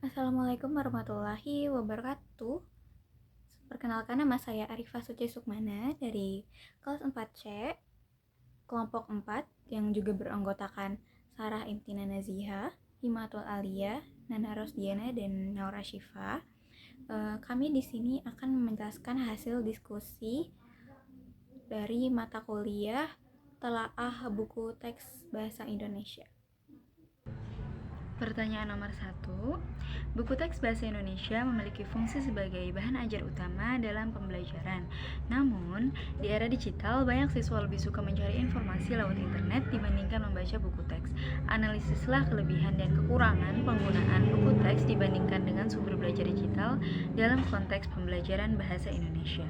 Assalamualaikum warahmatullahi wabarakatuh. Perkenalkan, nama saya Arifah Suci Sukmana dari kelas 4C, kelompok 4 yang juga beranggotakan Sarah Imtina Naziha, Himatul Alia, Nana Rosdiana, dan Naura Syifa. Kami di sini akan menjelaskan hasil diskusi dari mata kuliah Telaah Buku Teks Bahasa Indonesia. Pertanyaan nomor 1. Buku teks bahasa Indonesia memiliki fungsi sebagai bahan ajar utama dalam pembelajaran. Namun, di era digital, banyak siswa lebih suka mencari informasi lewat internet dibandingkan membaca buku teks. Analisislah kelebihan dan kekurangan penggunaan buku teks dibandingkan dengan sumber belajar digital dalam konteks pembelajaran bahasa Indonesia.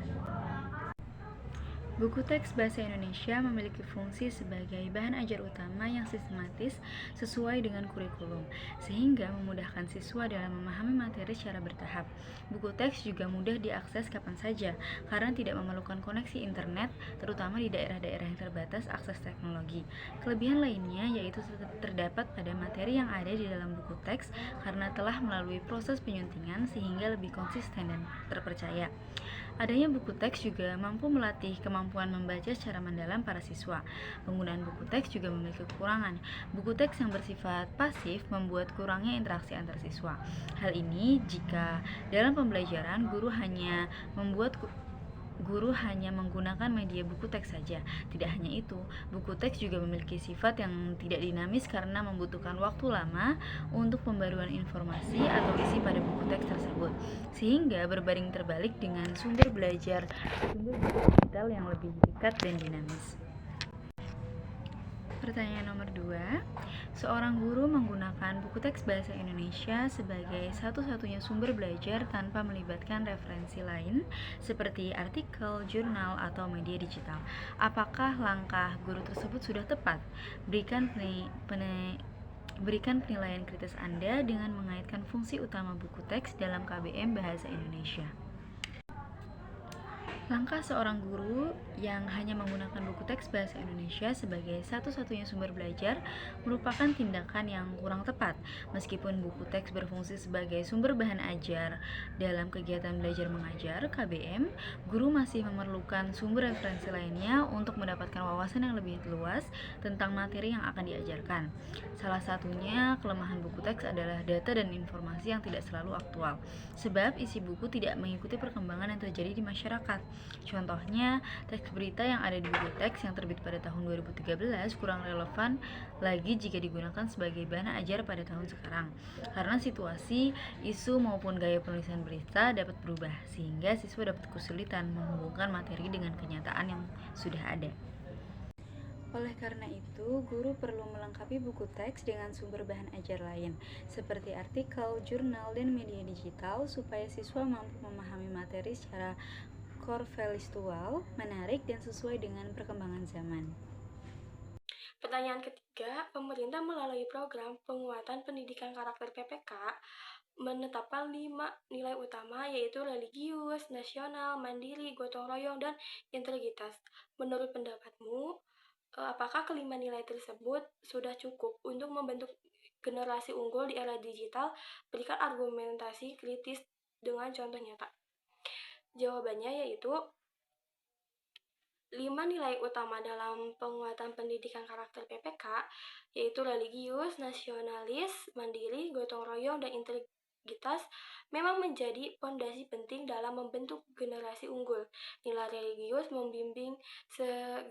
Buku teks bahasa Indonesia memiliki fungsi sebagai bahan ajar utama yang sistematis sesuai dengan kurikulum, sehingga memudahkan siswa dalam memahami materi secara bertahap. Buku teks juga mudah diakses kapan saja, karena tidak memerlukan koneksi internet, terutama di daerah-daerah yang terbatas akses teknologi. Kelebihan lainnya yaitu terdapat pada materi yang ada di dalam buku teks karena telah melalui proses penyuntingan sehingga lebih konsisten dan terpercaya. Adanya buku teks juga mampu melatih kemampuan membaca secara mendalam para siswa. Penggunaan buku teks juga memiliki kekurangan. Buku teks yang bersifat pasif membuat kurangnya interaksi antar siswa. Hal ini jika dalam pembelajaran guru hanya menggunakan media buku teks saja. Tidak hanya itu, buku teks juga memiliki sifat yang tidak dinamis karena membutuhkan waktu lama untuk pembaruan informasi atau isi pada buku teks tersebut, sehingga berbanding terbalik dengan sumber belajar digital yang lebih dekat dan dinamis. Pertanyaan nomor 2. Seorang guru menggunakan buku teks bahasa Indonesia sebagai satu-satunya sumber belajar tanpa melibatkan referensi lain seperti artikel, jurnal, atau media digital. Apakah langkah guru tersebut sudah tepat? Berikan penilaian kritis Anda dengan mengaitkan fungsi utama buku teks dalam KBM Bahasa Indonesia. Langkah seorang guru yang hanya menggunakan buku teks bahasa Indonesia sebagai satu-satunya sumber belajar merupakan tindakan yang kurang tepat. Meskipun buku teks berfungsi sebagai sumber bahan ajar dalam kegiatan belajar mengajar (KBM), guru masih memerlukan sumber referensi lainnya untuk mendapatkan wawasan yang lebih luas tentang materi yang akan diajarkan. Salah satunya, kelemahan buku teks adalah data dan informasi yang tidak selalu aktual, sebab isi buku tidak mengikuti perkembangan yang terjadi di masyarakat. Contohnya, teks berita yang ada di buku teks yang terbit pada tahun 2013 kurang relevan lagi jika digunakan sebagai bahan ajar pada tahun sekarang, karena situasi, isu maupun gaya penulisan berita dapat berubah, sehingga siswa dapat kesulitan menghubungkan materi dengan kenyataan yang sudah ada. Oleh karena itu, guru perlu melengkapi buku teks dengan sumber bahan ajar lain, seperti artikel, jurnal, dan media digital, supaya siswa mampu memahami materi secara kontekstual, menarik, dan sesuai dengan perkembangan zaman. Pertanyaan ketiga, pemerintah melalui program penguatan pendidikan karakter PPK menetapkan 5 nilai utama, yaitu religius, nasional, mandiri, gotong royong, dan integritas. Menurut pendapatmu, apakah kelima nilai tersebut sudah cukup untuk membentuk generasi unggul di era digital? Berikan argumentasi kritis dengan contoh nyata. Jawabannya yaitu 5 nilai utama dalam penguatan pendidikan karakter PPK, yaitu religius, nasionalis, mandiri, gotong royong, dan integritas, memang menjadi pondasi penting dalam membentuk generasi unggul. Nilai religius membimbing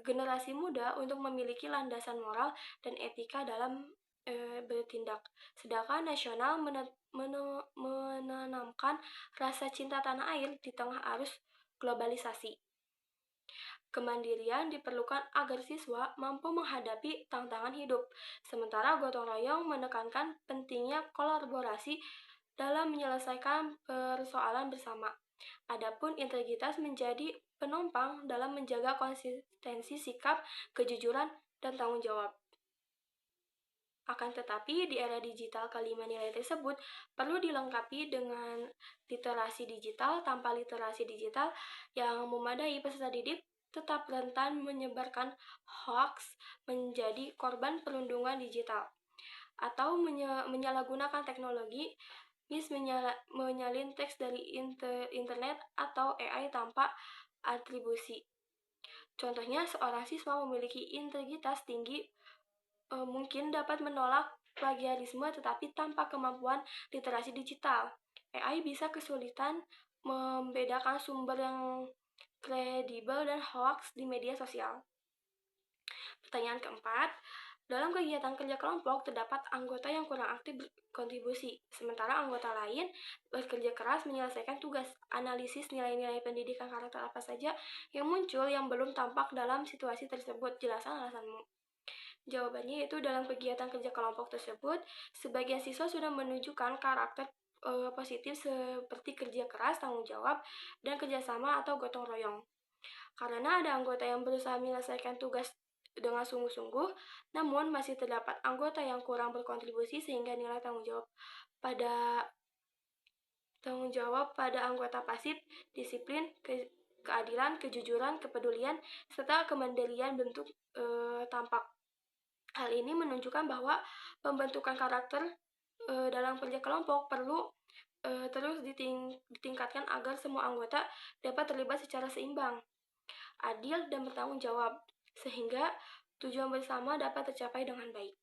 generasi muda untuk memiliki landasan moral dan etika dalam bertindak. Sedangkan nasional menanamkan rasa cinta tanah air di tengah arus globalisasi. Kemandirian diperlukan agar siswa mampu menghadapi tantangan hidup, sementara gotong royong menekankan pentingnya kolaborasi dalam menyelesaikan persoalan bersama. Adapun integritas menjadi penopang dalam menjaga konsistensi sikap, kejujuran, dan tanggung jawab. Akan tetapi, di era digital, kelima nilai tersebut perlu dilengkapi dengan literasi digital. Tanpa literasi digital yang memadai, peserta didik tetap rentan menyebarkan hoax, menjadi korban perundungan digital, atau menyalahgunakan teknologi menyalin teks dari internet atau AI tanpa atribusi. Contohnya, seorang siswa memiliki integritas tinggi mungkin dapat menolak plagiarisme tetapi tanpa kemampuan literasi digital. AI bisa kesulitan membedakan sumber yang kredibel dan hoax di media sosial. Pertanyaan keempat, dalam kegiatan kerja kelompok terdapat anggota yang kurang aktif berkontribusi, sementara anggota lain bekerja keras menyelesaikan tugas. Analisis nilai-nilai pendidikan karakter apa saja yang muncul yang belum tampak dalam situasi tersebut. Jelaskan alasanmu. Jawabannya yaitu dalam kegiatan kerja kelompok tersebut, sebagian siswa sudah menunjukkan karakter positif seperti kerja keras, tanggung jawab, dan kerjasama atau gotong royong. Karena ada anggota yang berusaha menyelesaikan tugas dengan sungguh-sungguh, namun masih terdapat anggota yang kurang berkontribusi sehingga nilai tanggung jawab pada anggota pasif, disiplin, keadilan, kejujuran, kepedulian, serta kemandirian bentuk tampak. Hal ini menunjukkan bahwa pembentukan karakter dalam kerja kelompok perlu terus ditingkatkan agar semua anggota dapat terlibat secara seimbang, adil, dan bertanggung jawab, sehingga tujuan bersama dapat tercapai dengan baik.